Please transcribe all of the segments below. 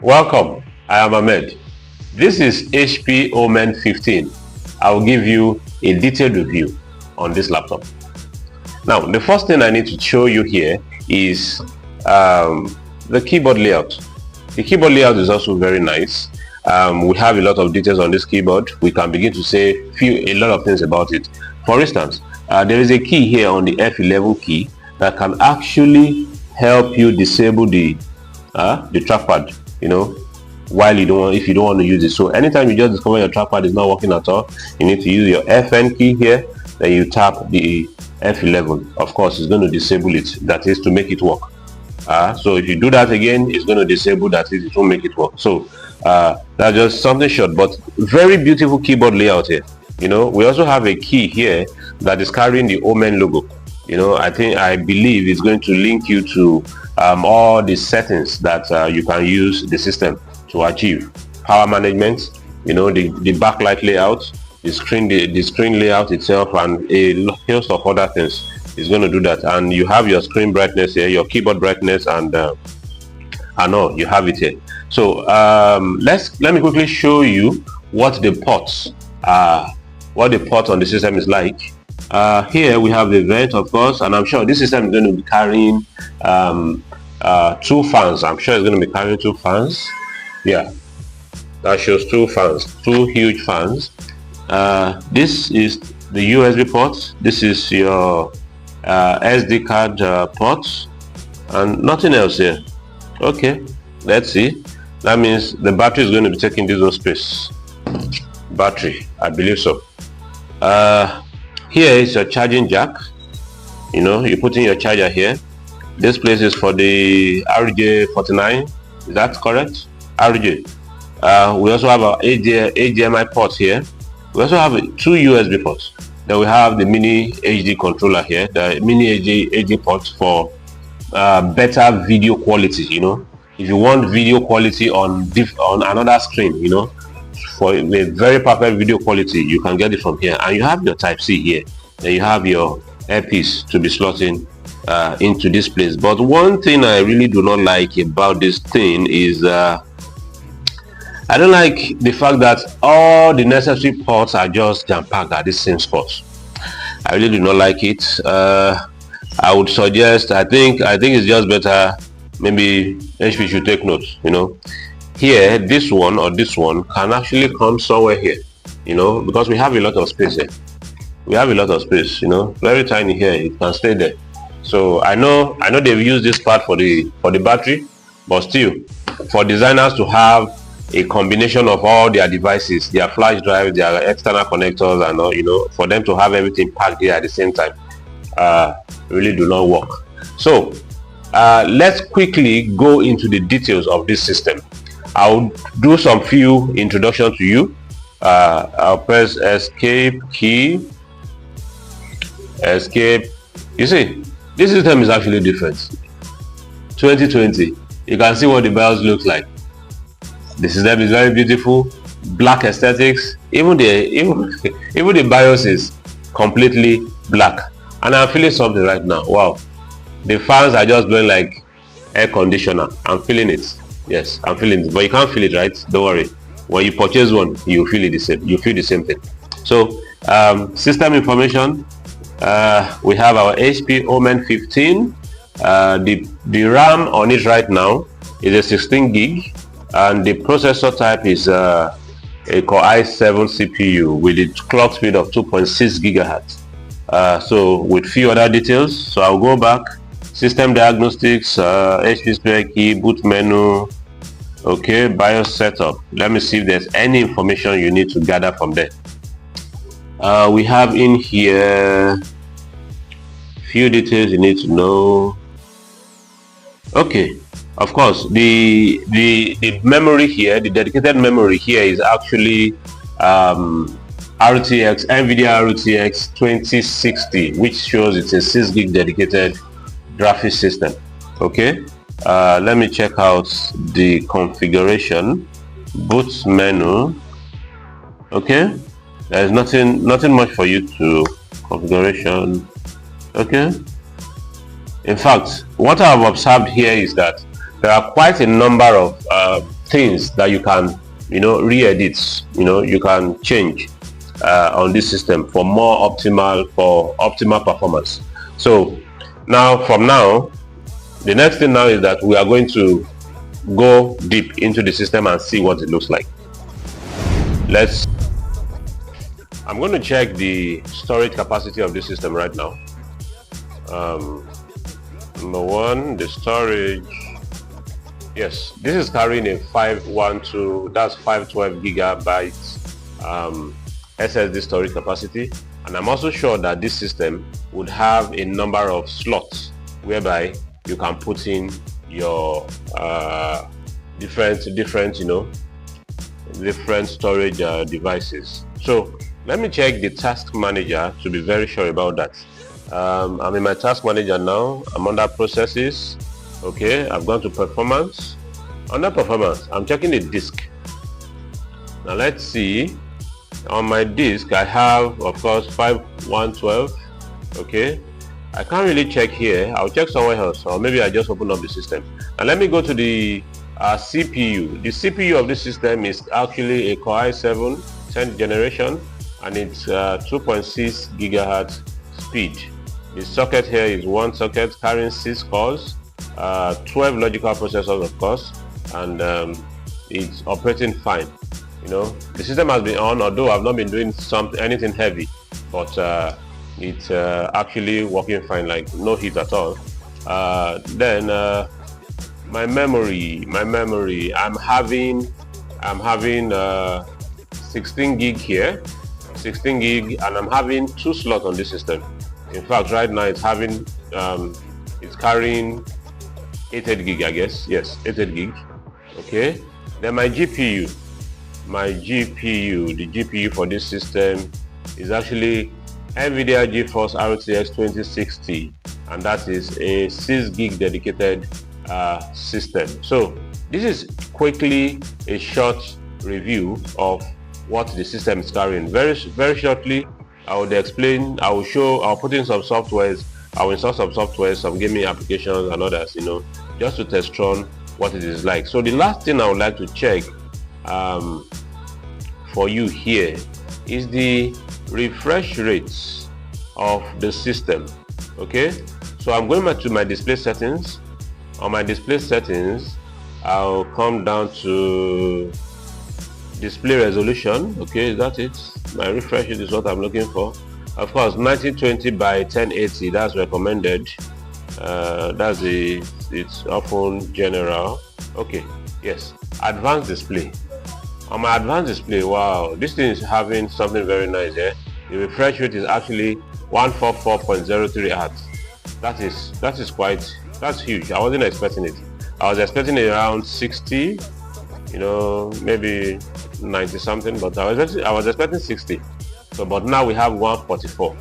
Welcome, I am Ahmed. This is HP Omen 15. I will give you a detailed review on this laptop. Now, the first thing I need to show you here is the keyboard layout. The keyboard layout is also very nice. We have a lot of details on this keyboard. We can begin to say a lot of things about it. For instance, there is a key here on the F11 key that can actually help you disable the trackpad, while if you don't want to use it. So anytime you just discover your trackpad is not working at all, you need to use your FN key here. Then you tap the F11. Of course, it's going to disable it. That is to make it work. So if you do that again, it's going to disable that. It won't make it work. So that's just something short, but very beautiful keyboard layout here. We also have a key here that is carrying the Omen logo. I believe it's going to link you to all the settings that you can use the system to achieve. Power management, the backlight layout, the screen layout itself, and a host of other things. Is going to do that. And you have your screen brightness here, your keyboard brightness, and all you have it here. So let me quickly show you what the ports on the system is like. Here we have the vent, of course, and I'm sure this system is going to be carrying 2 fans. I'm sure it's going to be carrying 2 fans. Yeah, that shows 2 fans, 2 huge fans. This is the USB port. This is your SD card ports, and nothing else here. Okay, let's see. That means the battery is going to be taking this space. Battery, I believe so. Here is your charging jack. You put in your charger here. This place is for the RJ49. Is that correct? RJ. We also have our HDMI port here. We also have 2 USB ports. Then we have the mini HD controller here, the mini HD port for better video quality. If you want video quality on another screen, for a very perfect video quality, you can get it from here. And you have your Type C here. Then you have your earpiece to be slotting into this place. But one thing I really do not like about this thing is I don't like the fact that all the necessary ports are just jam-packed at the same spot. I really do not like it. I would suggest, I think it's just better, maybe HP should take notes. Here, this one or this one can actually come somewhere here, because we have a lot of space here. We have a lot of space, very tiny here. It can stay there. So I know they've used this part for the battery, but still, for designers to have a combination of all their devices, their flash drive, their external connectors, and all, for them to have everything packed here at the same time, really do not work. So let's quickly go into the details of this system. I'll do some few introductions to you. I'll press escape key. Escape. You see, this system is actually different. 2020. You can see what the BIOS looks like. The system is very beautiful, black aesthetics. Even the BIOS is completely black. And I'm feeling something right now. Wow, the fans are just blowing like air conditioner. I'm feeling it. Yes, I'm feeling it. But you can't feel it, right? Don't worry. When you purchase one, you feel it the same. You feel the same thing. So system information. We have our HP Omen 15. The RAM on it right now is a 16 gig. And the processor type is a Core i7 CPU with a clock speed of 2.6 gigahertz. So with few other details, so I'll go back. System diagnostics, HP spare key, boot menu. Okay, BIOS setup. Let me see if there's any information you need to gather from there. We have in here few details you need to know. Okay. Of course, the memory here, the dedicated memory here is actually NVIDIA RTX 2060, which shows it's a 6 gig dedicated graphics system. Okay, let me check out the configuration. Boot menu. Okay, there's nothing much for you to configuration. Okay, in fact, what I've observed here is that there are quite a number of things that you can, re-edit, you can change on this system for optimal performance. So from now, the next thing now is that we are going to go deep into the system and see what it looks like. I'm going to check the storage capacity of this system right now. Number one, the storage. Yes, this is carrying a 512, that's 512 gigabytes SSD storage capacity, and I'm also sure that this system would have a number of slots whereby you can put in your different storage devices. So let me check the task manager to be very sure about that. I'm in my task manager now. I'm under processes. Okay, I've gone to performance. Under performance, I'm checking the disk. Now let's see. On my disk, I have, of course, 5112. Okay, I can't really check here. I'll check somewhere else, or maybe I just open up the system. And let me go to the CPU. The CPU of this system is actually a Core i7 10th generation, and it's 2.6 gigahertz speed. The socket here is one socket carrying 6 cores, 12 logical processors, of course, and it's operating fine. The system has been on, although I've not been doing anything heavy, but it's actually working fine, like no heat at all. Then my memory, I'm having 16 gig here, 16 gig, and I'm having 2 slots on this system. In fact, right now it's having it's carrying 88 gig, I guess. Yes, 88 gig. Okay. Then my GPU, the GPU for this system is actually NVIDIA GeForce RTX 2060, and that is a 6 gig dedicated system. So this is quickly a short review of what the system is carrying. Very shortly, I will explain. I'll put in some softwares. I will install some software, some gaming applications and others, just to test run what it is like. So the last thing I would like to check for you here is the refresh rates of the system. Okay, so I'm going back to my display settings. On my display settings, I'll come down to display resolution. Okay, is that it? My refresh rate is what I'm looking for. Of course, 1920 by 1080, that's recommended. It's often general. Okay, yes, advanced display. On my advanced display, wow, this thing is having something very nice here. The refresh rate is actually 144.03 hertz. That's huge. I wasn't expecting it. I was expecting it around 60, maybe 90 something, but I was expecting 60. So, but now we have 144.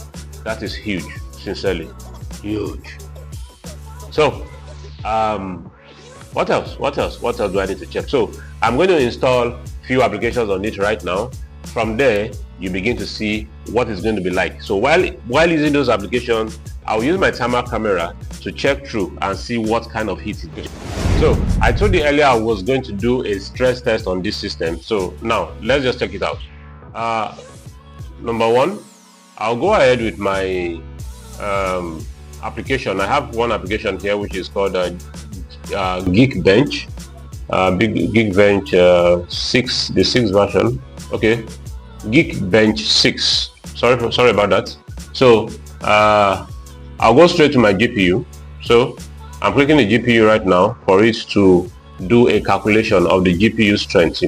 That is huge, sincerely, huge. So, what else do I need to check? So, I'm going to install few applications on it right now. From there, you begin to see what it's going to be like. So while using those applications, I'll use my thermal camera to check through and see what kind of heat it gets. So I told you earlier I was going to do a stress test on this system. So now let's just check it out. Number one, I'll go ahead with my application. I have one application here which is called Geekbench. Geekbench 6, the 6th version. Okay, Geekbench 6. Sorry about that. So I'll go straight to my GPU. So I'm clicking the GPU right now for it to do a calculation of the GPU strength,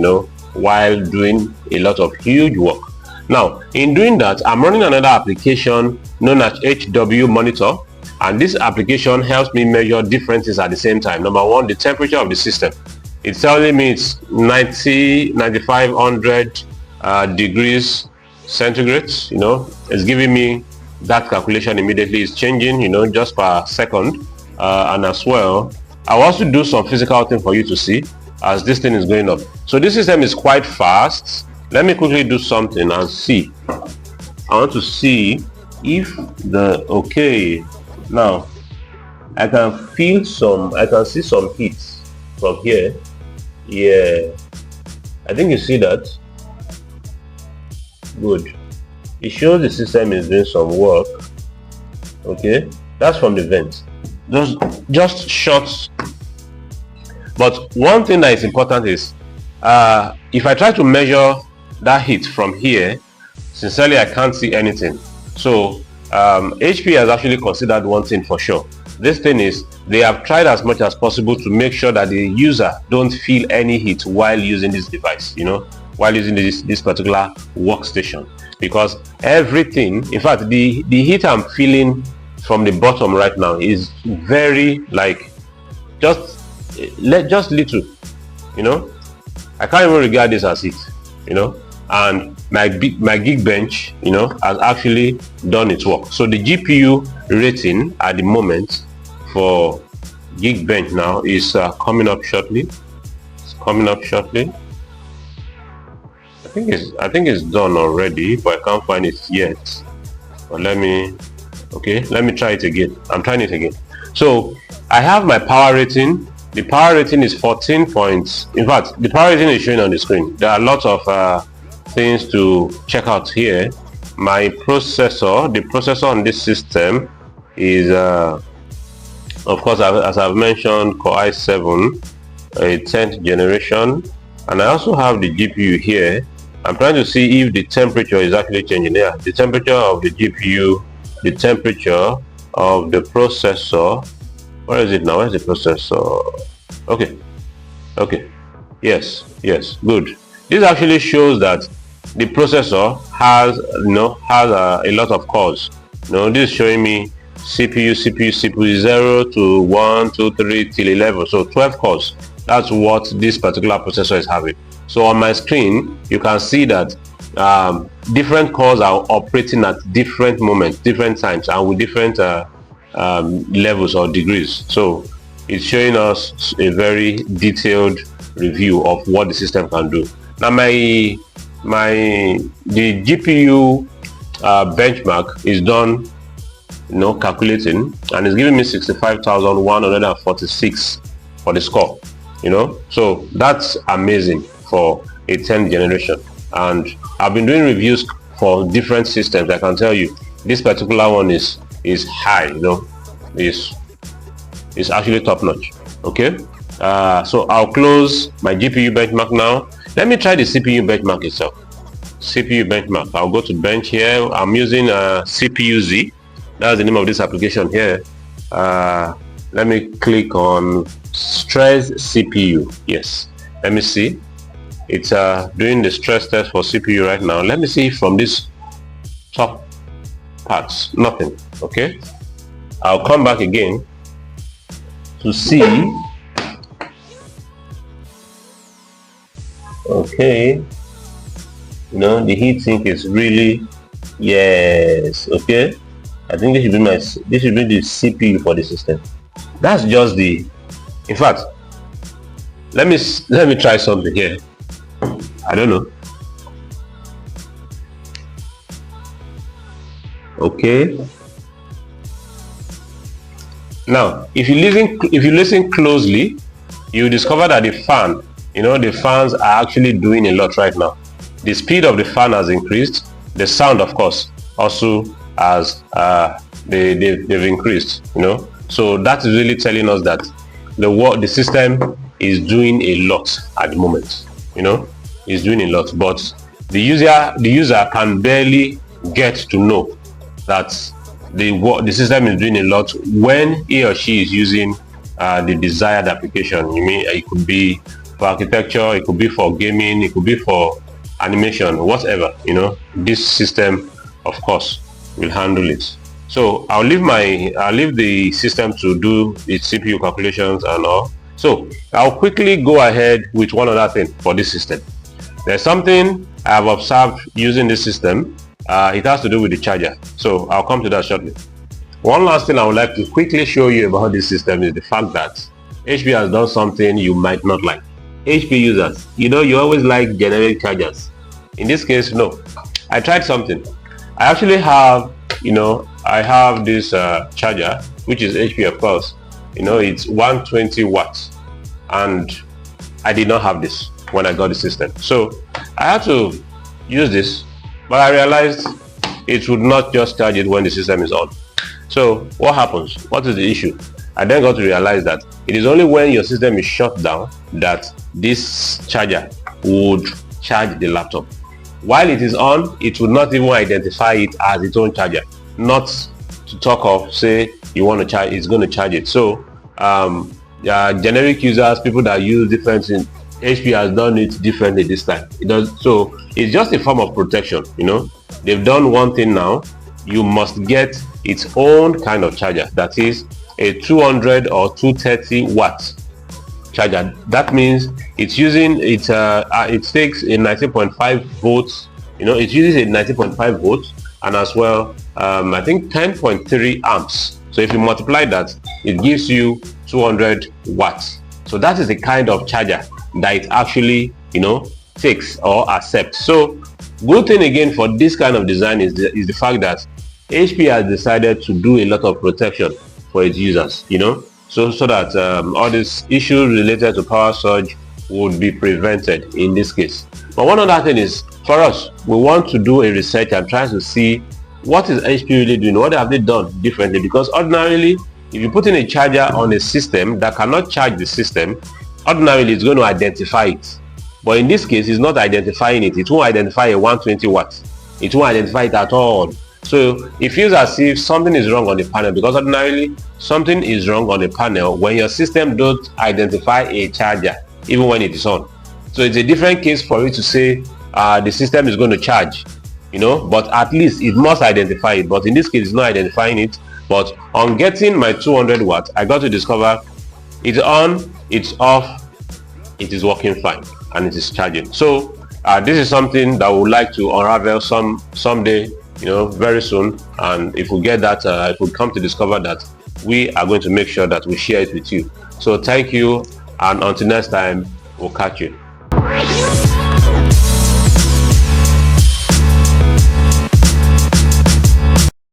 while doing a lot of huge work. Now, in doing that, I'm running another application known as HW Monitor, and this application helps me measure different things at the same time. Number one, the temperature of the system. It's telling me it's 9500 degrees centigrade. It's giving me that calculation immediately. It's changing, just per second. And as well, I'll also do some physical thing for you to see as this thing is going up. So this system is quite fast. Let me quickly do something and see. I want to see if okay, now I can see some heat from here. Yeah, I think you see that. Good. It shows the system is doing some work. Okay, that's from the vent. Just shots. But one thing that is important is if I try to measure that heat from here, sincerely I can't see anything. So HP has actually considered one thing for sure. This thing is, they have tried as much as possible to make sure that the user don't feel any heat while using this device, while using this particular workstation, because everything, in fact, the heat I'm feeling from the bottom right now is very, like, just little, I can't even regard this as heat, and my Geekbench, has actually done its work. So the GPU rating at the moment for Geekbench now is coming up shortly. It's coming up shortly. I think it's done already, but I can't find it yet. But let me try it again. I'm trying it again. So I have my power rating. The power rating is 14 points. In fact, the power rating is showing on the screen. There are lots of things to check out here. My processor, the processor on this system is of course, as I've mentioned, Core i7, a 10th generation, and I also have the GPU here. I'm trying to see if the temperature is actually changing. Yeah, the temperature of the GPU, the temperature of the processor. Where is it now? Where's the processor? Okay. Yes, good. This actually shows that the processor has a lot of cores. This is showing me CPU 0 to 1, 2, 3 till 11, so 12 cores. That's what this particular processor is having. So on my screen you can see that different cores are operating at different moments, different times, and with different levels or degrees. So it's showing us a very detailed review of what the system can do. Now the GPU benchmark is done calculating, and it's giving me 65,146 for the score. So that's amazing for a 10th generation. And I've been doing reviews for different systems. I can tell you this particular one is high, is actually top notch. Okay, so I'll close my GPU benchmark now. Let me try the CPU benchmark itself. CPU benchmark, I'll go to bench here. I'm using CPU Z. That's the name of this application here. Let me click on stress CPU. Yes, let me see. It's doing the stress test for CPU right now. Let me see from this top parts. Nothing. Okay, I'll come back again to see. Okay, the heat sink is really, yes. Okay, I think this should be the CPU for the system. That's just the, in fact, let me try something here. I don't know. Okay, now if you listen closely, you discover that the fan, the fans are actually doing a lot right now. The speed of the fan has increased. The sound, of course, also has they've increased. So that is really telling us that the system is doing a lot at the moment. Is doing a lot, but the user can barely get to know that the system is doing a lot when he or she is using the desired application. It could be for architecture, it could be for gaming, it could be for animation, whatever. This system, of course, will handle it. So I'll leave the system to do its CPU calculations and all. So I'll quickly go ahead with one other thing for this system. There's something I have observed using this system. It has to do with the charger. So I'll come to that shortly. One last thing I would like to quickly show you about this system is the fact that HP has done something you might not like. HP users, you always like generic chargers. In this case, no. I tried something. I actually have, I have this charger, which is HP, of course. It's 120 watts, and I did not have this. when I got the system. So I had to use this, but I realized it would not just charge it when the system is on. So what happens? What is the issue? I then got to realize that it is only when your system is shut down that this charger would charge the laptop. While it is on, it would not even identify it as its own charger. Not to talk of, say, you want to charge, it's going to charge it. So generic users, people that use different things, HP has done it differently this time. It does, so it's just a form of protection. They've done one thing now. You must get its own kind of charger, that is a 200 or 230 watts charger. That means it's using it takes a 19.5 volts. It uses a 19.5 volts, and as well I think 10.3 amps. So if you multiply that, it gives you 200 watts. So that is the kind of charger that it actually takes or accepts. So good thing again for this kind of design is the fact that HP has decided to do a lot of protection for its users, so that all these issues related to power surge would be prevented in this case. But one other thing is, for us, we want to do a research and try to see what is HP really doing, what have they done differently, because ordinarily, if you put in a charger on a system that cannot charge the system, ordinarily it's going to identify it. But in this case, it's not identifying it. It won't identify a 120 watts. It won't identify it at all. So it feels as if something is wrong on the panel, because ordinarily something is wrong on the panel when your system don't identify a charger even when it is on. So it's a different case for it to say the system is going to charge, but at least it must identify it. But in this case, it's not identifying it. But on getting my 200 watts, I got to discover it's on, it's off, it is working fine, and it is charging. So this is something that we would like to unravel someday, very soon. And if we get that, if we come to discover that, we are going to make sure that we share it with you. So thank you, and until next time, we'll catch you.